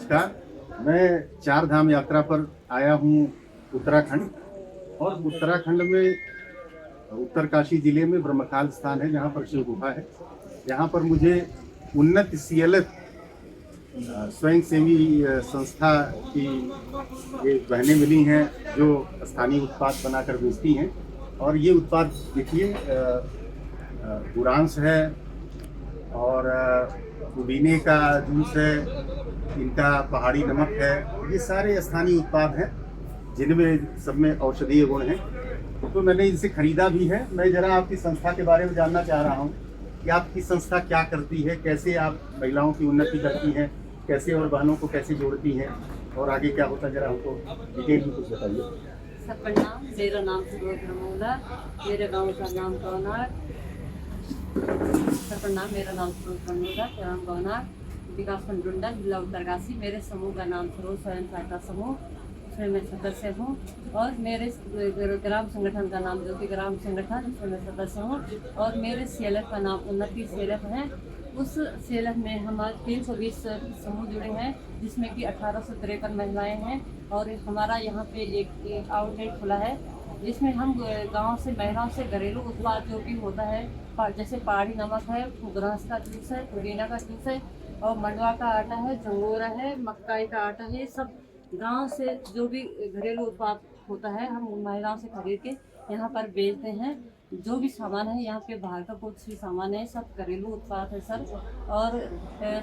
नमस्कार। मैं चार धाम यात्रा पर आया हूँ उत्तराखंड। और उत्तराखंड में उत्तरकाशी जिले में ब्रह्मकाल स्थान है जहाँ पर शिव गुफा है। यहाँ पर मुझे उन्नत सीएलएफ स्वयं सेवी संस्था की ये बहनें मिली हैं जो स्थानीय उत्पाद बनाकर बेचती हैं। और ये उत्पाद देखिए, बुरांस है और पुदीने का जूस है, इनका पहाड़ी नमक है। ये सारे स्थानीय उत्पाद हैं जिनमें सब में औषधीय गुण हैं। तो मैंने इनसे खरीदा भी है। मैं जरा आपकी संस्था के बारे में जानना चाह रहा हूँ कि आपकी संस्था क्या करती है, कैसे आप महिलाओं की उन्नति करती हैं, कैसे और बहनों को कैसे जोड़ती हैं, और आगे क्या होता है, जरा हमको डिटेल में कुछ बताइए। सब प्रणाम। मेरा नाम सुबोध रमोला, मेरे गांव का नाम गौनार। सब प्रणाम। मेरा नाम सुबोध रमोला, ग्राम गौनार, विकासखंड डुंडा, जिला उत्तरकाशी। मेरे समूह का नाम सर्व स्वयं सहायता समूह, उसमें मैं सदस्य हूँ। और मेरे ग्राम संगठन का नाम ज्योति ग्राम संगठन, उसमें मैं सदस्य हूँ। और मेरे सीएलएफ का नाम उन्नति सीएलएफ है। उस सीएलएफ में हमारे 320 समूह जुड़े हैं, जिसमें कि 1853 महिलाएं हैं। और हमारा यहाँ पे एक आउटलेट खुला है, जिसमें हम गांव से महिलाओं से घरेलू उत्पाद जो भी होता है, जैसे पहाड़ी नमक है, गुरांस का जूस है, पुदीना का जूस है, और मंडवा का आटा है, झंगोरा है, मक्काई का आटा है, ये सब गांव से जो भी घरेलू उत्पाद होता है हम महिलाओं से खरीद के यहाँ पर बेचते हैं। जो भी सामान है यहाँ पे बाहर का कुछ भी सामान है, सब घरेलू उत्पाद है सर। और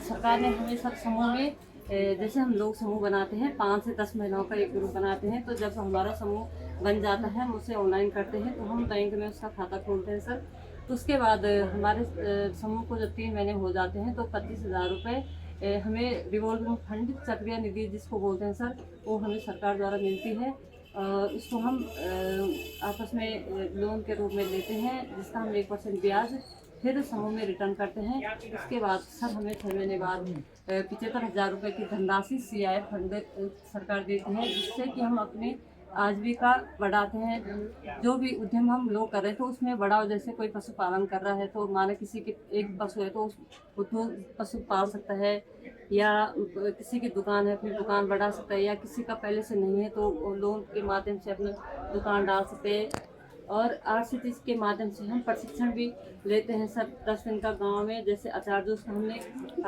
सरकार ने हमें सब समूह में जैसे हम लोग समूह बनाते हैं, 5 से 10 महिलाओं का एक ग्रुप बनाते हैं। तो जब हमारा समूह बन जाता है, हम उसे ऑनलाइन करते हैं, तो हम बैंक में उसका खाता खोलते हैं सर। तो उसके बाद हमारे समूह को जब 3 महीने हो जाते हैं तो 25,000 रुपये हमें रिवॉल्विंग फंड, चक्रिया निधि जिसको बोलते हैं सर, वो हमें सरकार द्वारा मिलती है। इसको हम आपस में लोन के रूप में लेते हैं, जिसका हम 1% ब्याज फिर समूह में रिटर्न करते हैं। उसके बाद सर हमें 6 महीने बाद 75,000 रुपये की धनराशि CIF फंड सरकार देती है, जिससे कि हम अपने आजीविका बढ़ाते हैं। जो भी उद्यम हम लोग कर रहे हैं तो उसमें बढ़ाओ, जैसे कोई पशुपालन कर रहा है तो माने किसी के एक पशु है तो वो पशु पाल सकता है, या किसी की दुकान है अपनी दुकान बढ़ा सकता है, या किसी का पहले से नहीं है तो लोन के माध्यम से अपनी दुकान डाल सकते हैं। और RCT के माध्यम से हम प्रशिक्षण भी लेते हैं सर, 10 दिन का गांव में। जैसे अचार जूस का हमने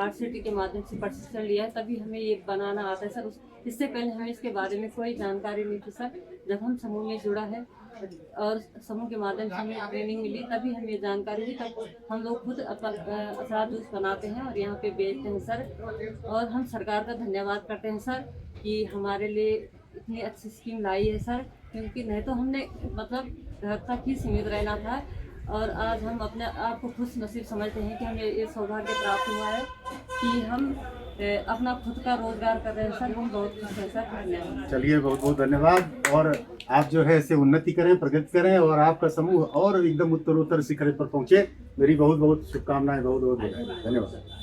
RCT के माध्यम से प्रशिक्षण लिया है, तभी हमें ये बनाना आता है सर। इससे पहले हमें इसके बारे में कोई जानकारी नहीं थी सर। जब हम समूह में जुड़ा है और समूह के माध्यम से हमें ट्रेनिंग मिली, तभी हमें जानकारी हुई। तब हम लोग खुद अचार जूस बनाते हैं और यहाँ पे बेचते हैं सर। और हम सरकार का धन्यवाद करते हैं सर कि हमारे लिए इतनी अच्छी स्कीम लाई है सर, क्योंकि नहीं तो हमने मतलब घर तक ही सीमित रहना था। और आज हम अपने आप को खुश नसीब समझते हैं कि हमें ये सौभाग्य प्राप्त हुआ है कि हम अपना खुद का रोजगार कर रहे हैं सर। हम बहुत खुश हैं सर। धन्यवाद। चलिए, बहुत बहुत धन्यवाद। और आप जो है इसे उन्नति करें, प्रगति करें, और आपका समूह और एकदम उत्तरोत्तर शिखर पर पहुंचे। मेरी बहुत बहुत शुभकामनाएं। बहुत बहुत धन्यवाद।